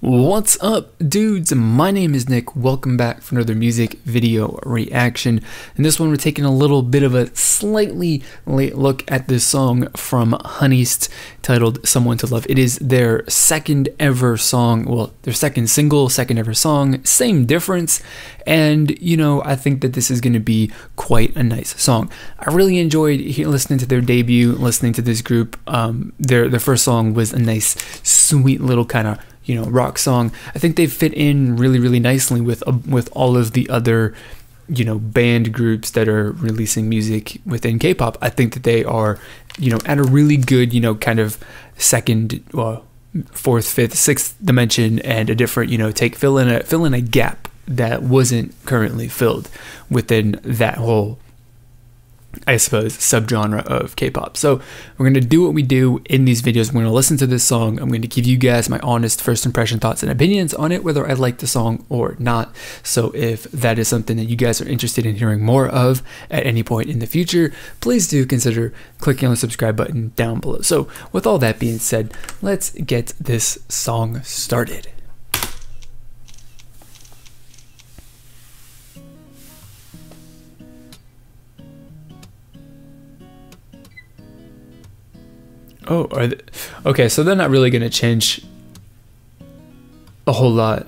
What's up, dudes? My name is Nick. Welcome back for another music video reaction. In this one, we're taking a little bit of a slightly late look at this song from Honeyst titled Someone to Love. It is their second ever song, well, their second single, second ever song, same difference. And, you know, I think that this is going to be quite a nice song. I really enjoyed listening to their debut, listening to this group. Their first song was a nice, sweet little kind of, you know, rock song. I think they fit in really nicely with all of the other, you know, band groups that are releasing music within K-pop. I think that they are, you know, at a really good, you know, kind of second, fourth, fifth, sixth dimension, and a different, you know, fill in a gap that wasn't currently filled within that whole, I suppose, subgenre of K-pop. So we're going to do what we do in these videos. We're going to listen to this song. I'm going to give you guys my honest first impression thoughts and opinions on it, whether I like the song or not. So if that is something that you guys are interested in hearing more of at any point in the future, please do consider clicking on the subscribe button down below. So with all that being said, let's get this song started. Oh, okay, so they're not really going to change a whole lot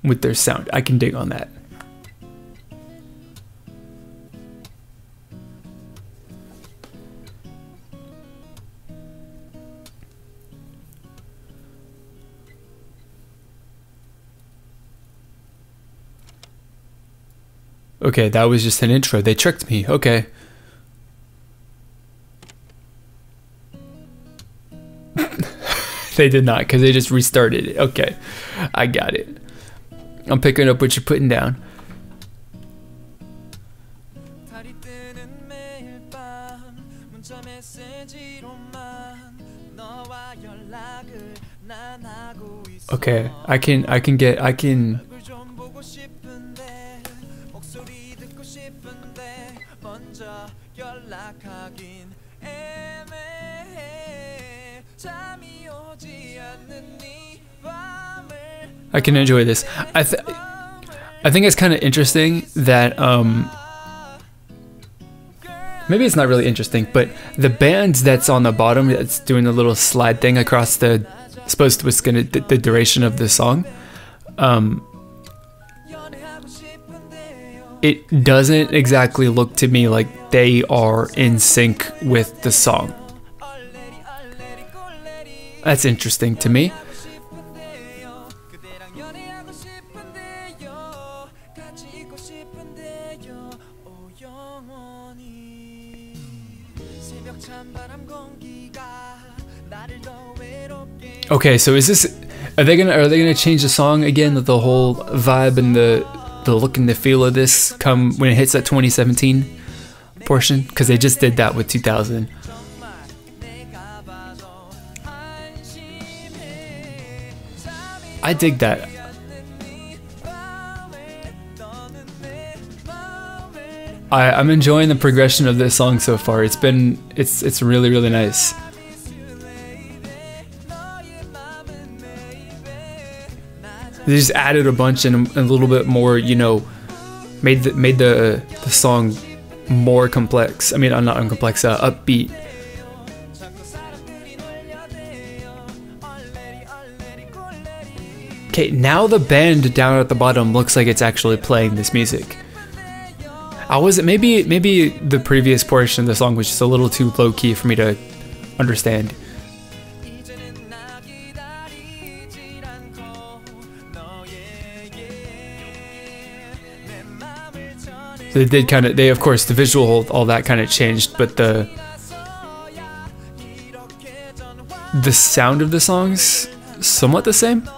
with their sound. I can dig on that. Okay, that was just an intro. They tricked me. Okay. They did not, because they just restarted it. Okay, I got it. I'm picking up what you're putting down. Okay, I can. I can enjoy this. I think it's kind of interesting that maybe it's not really interesting, but the band that's on the bottom that's doing the little slide thing across the, I suppose what's gonna the duration of the song, it doesn't exactly look to me like they are in sync with the song. That's interesting to me. Okay, so is this, are they gonna change the song again, that the whole vibe and the look and the feel of this come when it hits that 2017 portion? Because they just did that with 2000. I dig that. I'm enjoying the progression of this song so far. It's really nice. They just added a bunch and a little bit more, you know, made the song more complex. I mean, not uncomplex, upbeat. Okay, now the band down at the bottom looks like it's actually playing this music. Maybe the previous portion of the song was just a little too low key for me to understand. So they of course the visual, all that kind of changed, but the sound of the song's somewhat the same.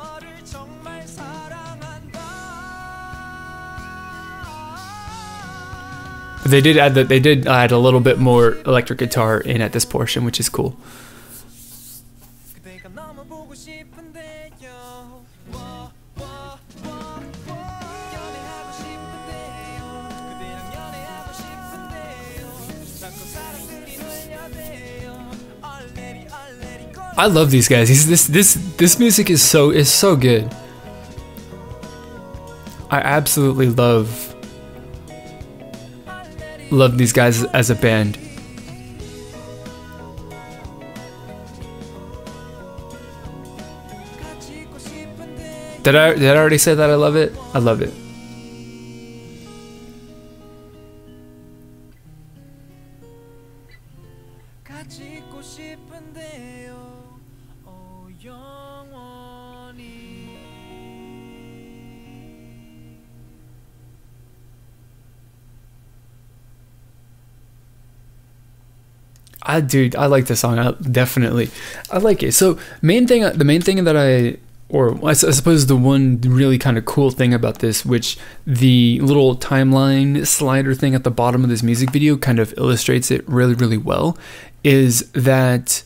They did add a little bit more electric guitar in at this portion, which is cool. I love these guys. This music is so good. I absolutely love these guys as a band. Did I already say that I love it? I love it. Dude, I like this song. Definitely, I like it. So the main thing that I suppose the one really kind of cool thing about this, which the little timeline slider thing at the bottom of this music video kind of illustrates it really, really well, is that,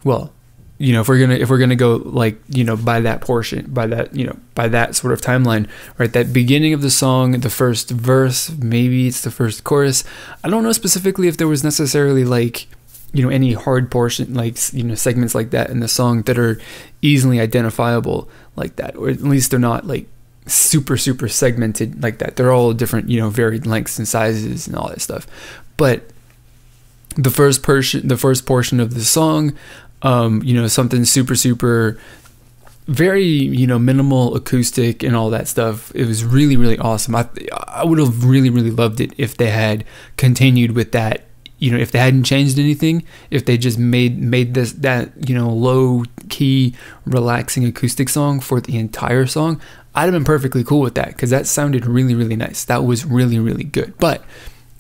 well, you know, if we're gonna go like, you know, by that portion, by that sort of timeline, right? That beginning of the song, the first verse, maybe it's the first chorus. I don't know specifically if there was necessarily like, you know, any hard portion, like, you know, segments like that in the song that are easily identifiable like that, or at least they're not like super segmented like that. They're all different, you know, varied lengths and sizes and all that stuff. But the first portion of the song, you know, something super very, you know, minimal acoustic and all that stuff. It was really awesome. I would have really loved it if they had continued with that. You know, if they hadn't changed anything, if they just made that you know, low key relaxing acoustic song for the entire song, I'd have been perfectly cool with that, because that sounded really nice. That was really good. But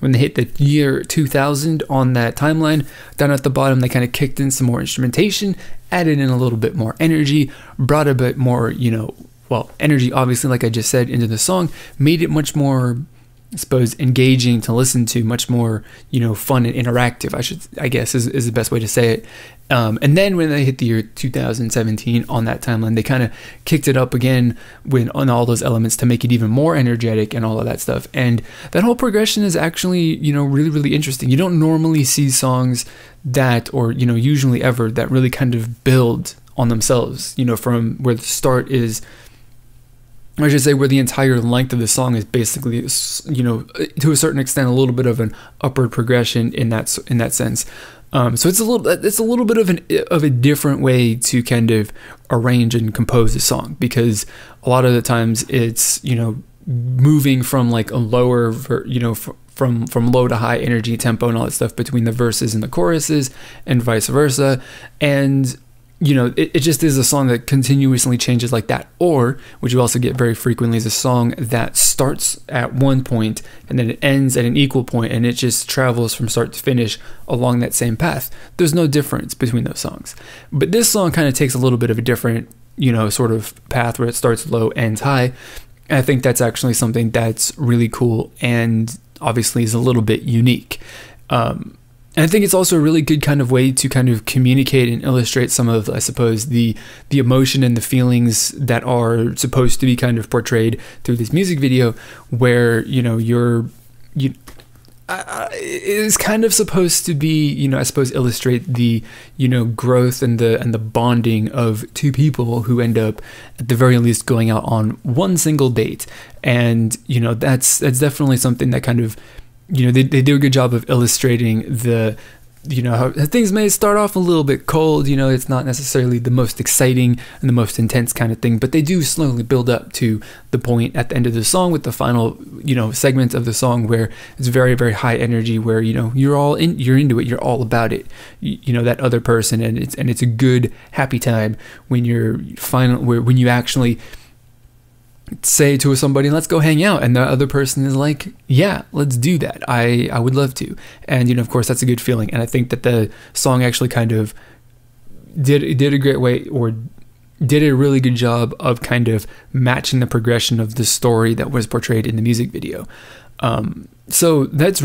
when they hit the year 2000 on that timeline, down at the bottom, they kind of kicked in some more instrumentation, added in a little bit more energy, brought a bit more, you know, well, energy, obviously, like I just said, into the song, made it much more, I suppose, engaging to listen to, much more, you know, fun and interactive, I guess is the best way to say it. And then when they hit the year 2017 on that timeline, they kind of kicked it up again on all those elements to make it even more energetic and all of that stuff. And that whole progression is actually, you know, really interesting. You don't normally see songs that, or, you know, usually ever, that really kind of build on themselves, you know, from where the start is, I should say, where the entire length of the song is basically, you know, to a certain extent, a little bit of an upward progression in that sense. So it's a little bit of a different way to kind of arrange and compose a song, because a lot of the times it's, you know, moving from like a lower, you know, from low to high energy tempo and all that stuff between the verses and the choruses, and vice versa. And you know, it just is a song that continuously changes like that. Or, which you also get very frequently, is a song that starts at one point and then it ends at an equal point, and it just travels from start to finish along that same path. There's no difference between those songs. But this song kind of takes a little bit of a different, you know, sort of path, where it starts low, ends high. And I think that's actually something that's really cool, and obviously is a little bit unique. And I think it's also a really good kind of way to kind of communicate and illustrate some of, I suppose, the emotion and the feelings that are supposed to be kind of portrayed through this music video, where, you know, it is kind of supposed to be, you know, I suppose, illustrate the, you know, growth and the bonding of two people who end up at the very least going out on one single date. And, you know, that's definitely something that kind of, you know, they do a good job of illustrating the, you know, how things may start off a little bit cold, you know, it's not necessarily the most exciting and the most intense kind of thing, but they do slowly build up to the point at the end of the song, with the final, you know, segment of the song where it's very high energy, where, you know, you're into it, you're all about it, you know, that other person, and it's a good happy time when when you actually say to somebody, let's go hang out, and the other person is like, yeah, let's do that, I would love to. And, you know, of course, that's a good feeling. And I think that the song actually kind of did a great way, or did a really good job of kind of matching the progression of the story that was portrayed in the music video. So those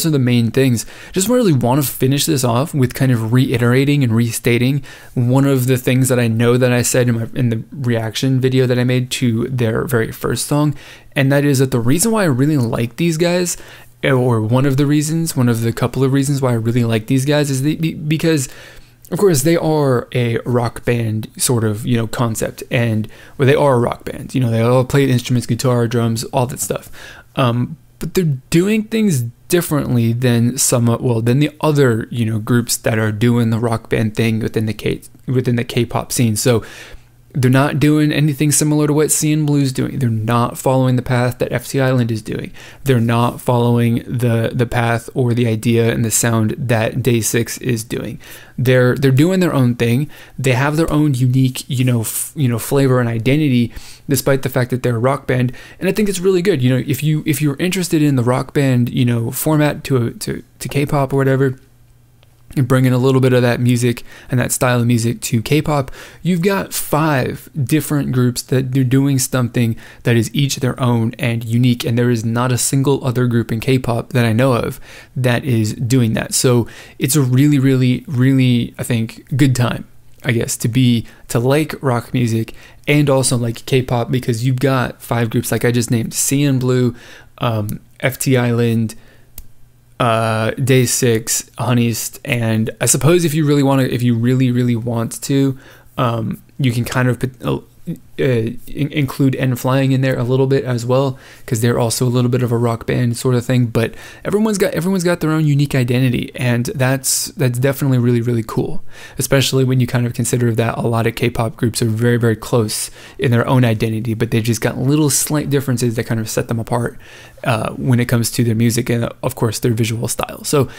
are the main things. Just really want to finish this off with kind of reiterating and restating one of the things that I know that I said in the reaction video that I made to their very first song, and that is that the reason why I really like these guys, or one of the couple of reasons why I really like these guys, is because of course, they are a rock band sort of, concept, and they are a rock band. They all play instruments, guitar, drums, all that stuff. But they're doing things differently than than the other, groups that are doing the rock band thing within the K-pop scene. So they're not doing anything similar to what CNBLUE's doing. They're not following the path that FT Island is doing. They're not following the path or the idea and the sound that Day 6 is doing. They're doing their own thing. They have their own unique, flavor and identity, despite the fact that they're a rock band. And I think it's really good. If you're interested in the rock band, format to K-pop or whatever, and bringing a little bit of that music and that style of music to K-pop, you've got 5 different groups that are doing something that is each their own and unique, and there is not a single other group in K-pop that I know of that is doing that. So it's a really, really, really, I think, good time, I guess, to like rock music and also like K-pop, because you've got 5 groups like I just named: CNBLUE, FT Island, Day 6, Honeyst, and I suppose if you really want to, you can kind of include N.Flying in there a little bit as well, because they're also a little bit of a rock band sort of thing. But everyone's got their own unique identity, and that's definitely really, really cool, especially when you kind of consider that a lot of K-pop groups are very, very close in their own identity, but they've just got little slight differences that kind of set them apart when it comes to their music and, of course, their visual style. So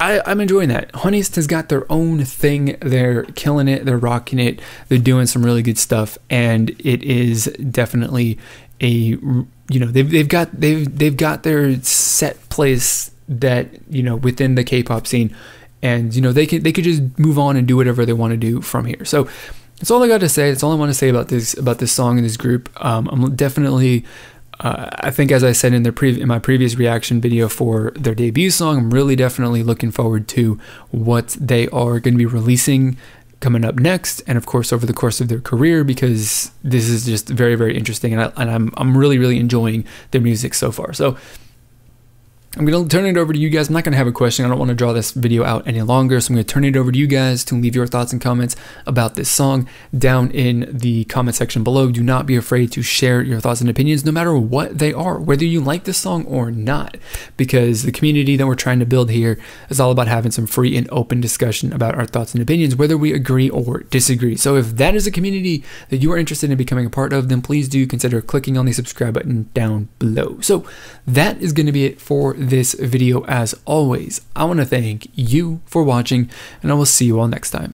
I'm enjoying that. Honeyst has got their own thing. They're killing it. They're rocking it. They're doing some really good stuff, and it is definitely they've got their set place that within the K-pop scene, and they could just move on and do whatever they want to do from here. So that's all I got to say. That's all I want to say about this song and this group. I'm definitely. I think, as I said in my previous reaction video for their debut song, I'm really definitely looking forward to what they are going to be releasing coming up next, and of course over the course of their career, because this is just very, very interesting, and I'm really, really enjoying their music so far. So I'm going to turn it over to you guys. I'm not going to have a question. I don't want to draw this video out any longer, so I'm going to turn it over to you guys to leave your thoughts and comments about this song down in the comment section below. Do not be afraid to share your thoughts and opinions, no matter what they are, whether you like this song or not, because the community that we're trying to build here is all about having some free and open discussion about our thoughts and opinions, whether we agree or disagree. So if that is a community that you are interested in becoming a part of, then please do consider clicking on the subscribe button down below. So that is going to be it for this video. As always, I want to thank you for watching, and I will see you all next time.